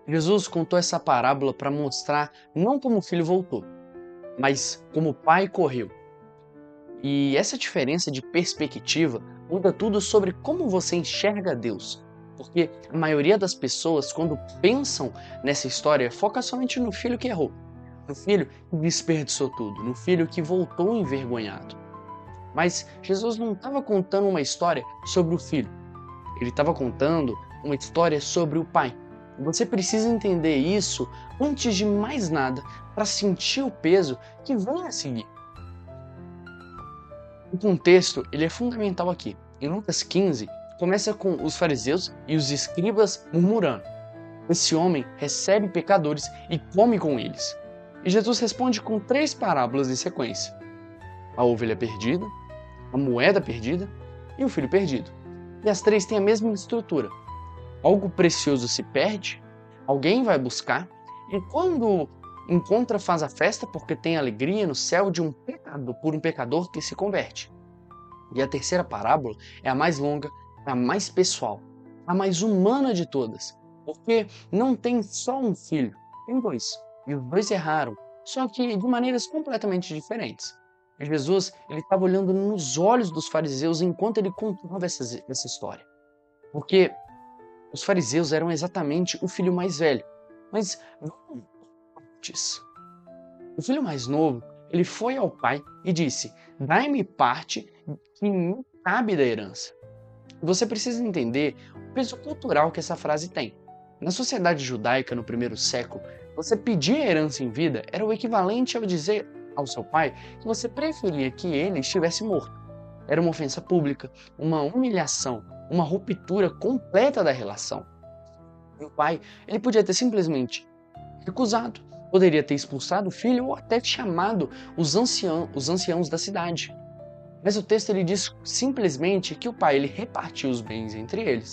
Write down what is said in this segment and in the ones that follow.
Jesus contou essa parábola para mostrar não como o filho voltou, mas como o pai correu. E essa diferença de perspectiva muda tudo sobre como você enxerga Deus. Porque a maioria das pessoas, quando pensam nessa história, foca somente no filho que errou, no filho que desperdiçou tudo, no filho que voltou envergonhado. Mas Jesus não estava contando uma história sobre o filho, ele estava contando uma história sobre o pai. Você precisa entender isso antes de mais nada para sentir o peso que vem a seguir. O contexto ele é fundamental aqui. Em Lucas 15, começa com os fariseus e os escribas murmurando. Esse homem recebe pecadores e come com eles. E Jesus responde com 3 parábolas em sequência: a ovelha perdida, a moeda perdida e o filho perdido. E as 3 têm a mesma estrutura. Algo precioso se perde, alguém vai buscar, e quando encontra faz a festa porque tem alegria no céu de um pecado por um pecador que se converte. E a terceira parábola é a mais longa, a mais pessoal, a mais humana de todas, porque não tem só um filho, tem 2, e os 2 erraram, só que de maneiras completamente diferentes. E Jesus ele estava olhando nos olhos dos fariseus enquanto ele contava essa história, porque os fariseus eram exatamente o filho mais velho, mas vamos antes. O filho mais novo, ele foi ao pai e disse: "Dai-me parte que me cabe da herança." Você precisa entender o peso cultural que essa frase tem. Na sociedade judaica no primeiro século, você pedir a herança em vida era o equivalente ao dizer ao seu pai que você preferia que ele estivesse morto. Era uma ofensa pública, uma humilhação, uma ruptura completa da relação. E o pai, ele podia ter simplesmente recusado, poderia ter expulsado o filho ou até chamado os anciãos da cidade. Mas o texto ele diz simplesmente que o pai ele repartiu os bens entre eles.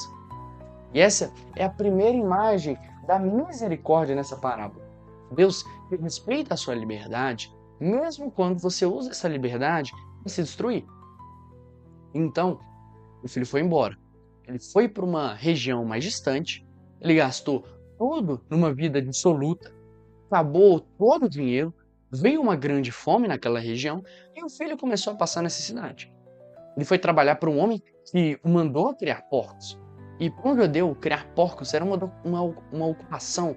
E essa é a primeira imagem da misericórdia nessa parábola. Deus respeita a sua liberdade, mesmo quando você usa essa liberdade para se destruir. Então, o filho foi embora. Ele foi para uma região mais distante, ele gastou tudo numa vida dissoluta, acabou todo o dinheiro, veio uma grande fome naquela região e o filho começou a passar necessidade. Ele foi trabalhar para um homem que o mandou criar porcos. E para um judeu, criar porcos era uma ocupação,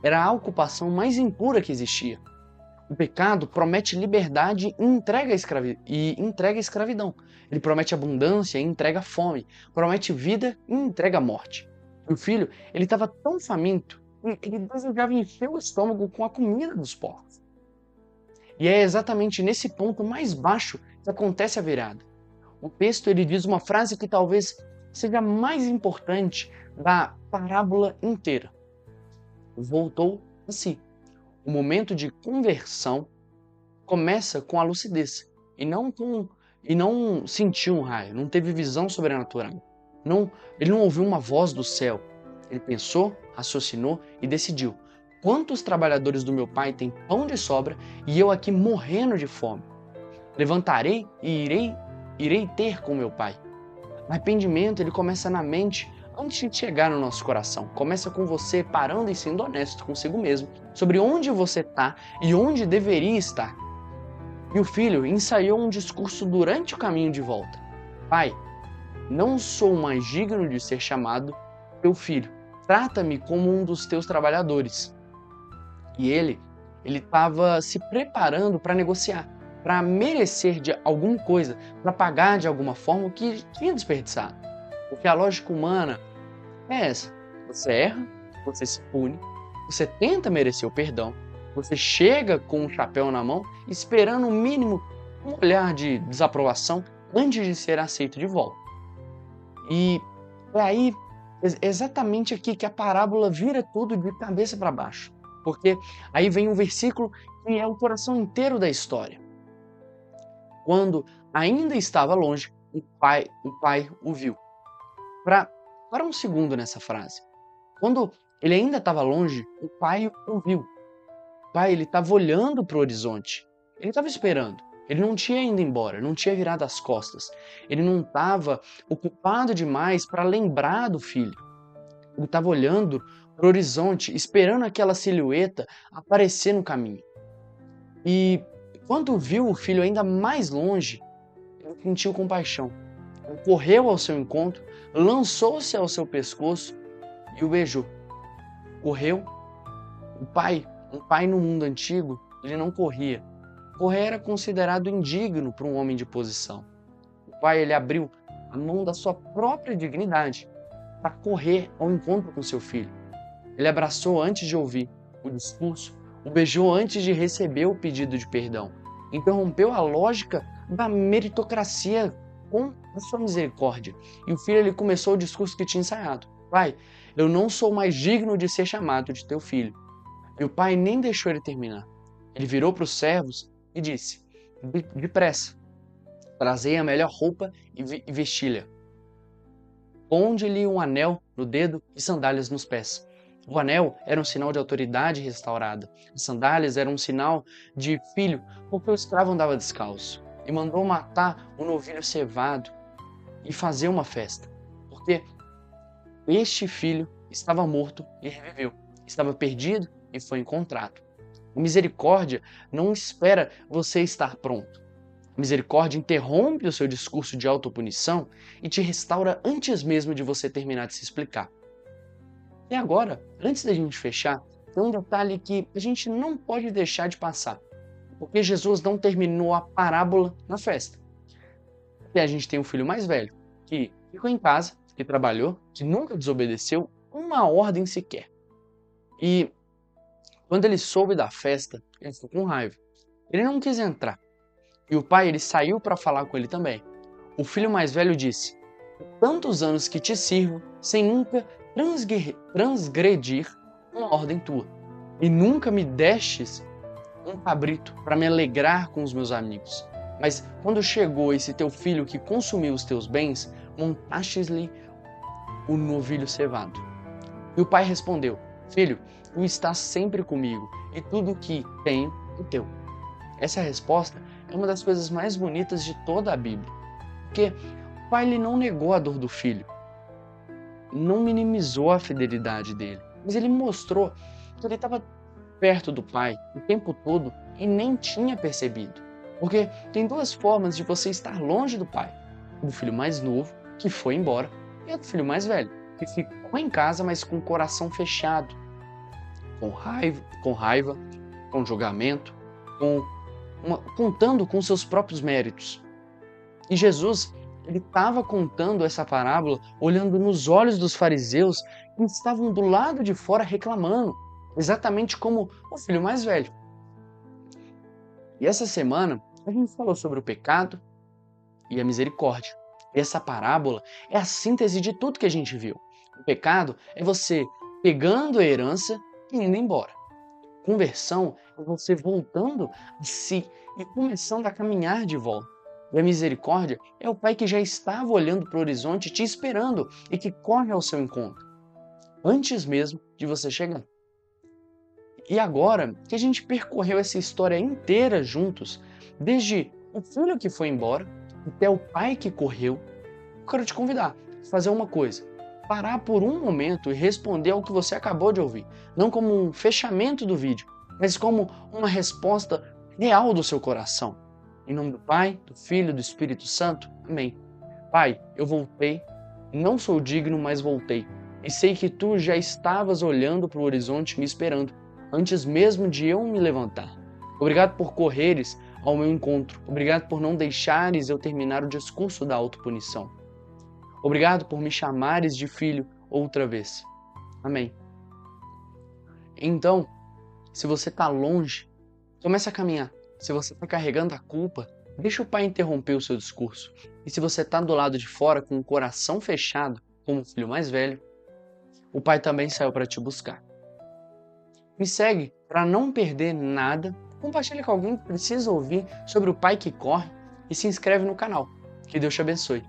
era a ocupação mais impura que existia. O pecado promete liberdade e entrega a escravidão. Ele promete abundância e entrega fome. Promete vida e entrega morte. O filho, ele estava tão faminto que ele desejava encher o estômago com a comida dos porcos. E é exatamente nesse ponto mais baixo que acontece a virada. O texto ele diz uma frase que talvez seja a mais importante da parábola inteira. Voltou a si. O momento de conversão começa com a lucidez e não sentiu um raio, não teve visão sobrenatural. Ele não ouviu uma voz do céu. Ele pensou, raciocinou e decidiu: quantos trabalhadores do meu pai têm pão de sobra e eu aqui morrendo de fome? Levantarei e irei ter com meu pai. O arrependimento ele começa na mente antes de chegar no nosso coração. Começa com você parando e sendo honesto consigo mesmo sobre onde você está e onde deveria estar. E o filho ensaiou um discurso durante o caminho de volta: pai, não sou mais digno de ser chamado teu filho. Trata-me como um dos teus trabalhadores. E ele estava se preparando para negociar, para merecer de alguma coisa, para pagar de alguma forma o que tinha desperdiçado. Porque a lógica humana é essa: você erra, você se pune, você tenta merecer o perdão, você chega com um chapéu na mão esperando o mínimo um olhar de desaprovação antes de ser aceito de volta. E é aí, exatamente aqui que a parábola vira tudo de cabeça para baixo. Porque aí vem um versículo que é o coração inteiro da história. Quando ainda estava longe, o pai o viu. Para um segundo nessa frase. Quando ele ainda estava longe, o pai o viu. O pai ele estava olhando para o horizonte. Ele estava esperando. Ele não tinha ido embora, não tinha virado as costas. Ele não estava ocupado demais para lembrar do filho. Ele estava olhando pro horizonte, esperando aquela silhueta aparecer no caminho. E quando viu o filho ainda mais longe, ele sentiu compaixão. Ele correu ao seu encontro, lançou-se ao seu pescoço e o beijou. Correu. Um pai no mundo antigo, ele não corria. Correr era considerado indigno para um homem de posição. O pai, ele abriu a mão da sua própria dignidade para correr ao encontro com seu filho. Ele abraçou antes de ouvir o discurso, o beijou antes de receber o pedido de perdão. Interrompeu a lógica da meritocracia com a sua misericórdia. E o filho, ele começou o discurso que tinha ensaiado. Pai, eu não sou mais digno de ser chamado de teu filho. E o pai nem deixou ele terminar. Ele virou para os servos e disse: depressa, trazei a melhor roupa e vestilha. Ponde-lhe um anel no dedo e sandálias nos pés. O anel era um sinal de autoridade restaurada. As sandálias eram um sinal de filho, porque o escravo andava descalço. E mandou matar um novilho cevado e fazer uma festa, porque este filho estava morto e reviveu, estava perdido e foi encontrado. A misericórdia não espera você estar pronto. A misericórdia interrompe o seu discurso de autopunição e te restaura antes mesmo de você terminar de se explicar. E agora, antes da gente fechar, tem um detalhe que a gente não pode deixar de passar, porque Jesus não terminou a parábola na festa. E a gente tem um filho mais velho, que ficou em casa, que trabalhou, que nunca desobedeceu uma ordem sequer. E quando ele soube da festa, ele ficou com raiva. Ele não quis entrar. E o pai, ele saiu para falar com ele também. O filho mais velho disse: tantos anos que te sirvo, sem nunca transgredir uma ordem tua. E nunca me destes um cabrito para me alegrar com os meus amigos. Mas quando chegou esse teu filho que consumiu os teus bens, montastes-lhe o novilho cevado. E o pai respondeu: filho, tu estás sempre comigo, e tudo o que tenho é teu. Essa resposta é uma das coisas mais bonitas de toda a Bíblia. Porque o pai, ele não negou a dor do filho, não minimizou a fidelidade dele, mas ele mostrou que ele estava perto do pai o tempo todo e nem tinha percebido. Porque tem duas formas de você estar longe do pai: do filho mais novo, que foi embora, e a do filho mais velho, que ficou em casa, mas com o coração fechado, com raiva, com julgamento, contando com seus próprios méritos. E Jesus, ele estava contando essa parábola olhando nos olhos dos fariseus que estavam do lado de fora reclamando, exatamente como o filho mais velho. E essa semana a gente falou sobre o pecado e a misericórdia. E essa parábola é a síntese de tudo que a gente viu. O pecado é você pegando a herança e indo embora. Conversão é você voltando a si e começando a caminhar de volta. E a misericórdia é o pai que já estava olhando para o horizonte, te esperando e que corre ao seu encontro, antes mesmo de você chegar. E agora que a gente percorreu essa história inteira juntos, desde o filho que foi embora até o pai que correu, eu quero te convidar a fazer uma coisa: parar por um momento e responder ao que você acabou de ouvir. Não como um fechamento do vídeo, mas como uma resposta real do seu coração. Em nome do Pai, do Filho e do Espírito Santo. Amém. Pai, eu voltei, não sou digno, mas voltei. E sei que tu já estavas olhando para o horizonte me esperando, antes mesmo de eu me levantar. Obrigado por correres ao meu encontro. Obrigado por não deixares eu terminar o discurso da autopunição. Obrigado por me chamares de filho outra vez. Amém. Então, se você está longe, comece a caminhar. Se você está carregando a culpa, deixa o pai interromper o seu discurso. E se você está do lado de fora com o coração fechado, como o filho mais velho, o pai também saiu para te buscar. Me segue para não perder nada. Compartilhe com alguém que precisa ouvir sobre o pai que corre e se inscreve no canal. Que Deus te abençoe.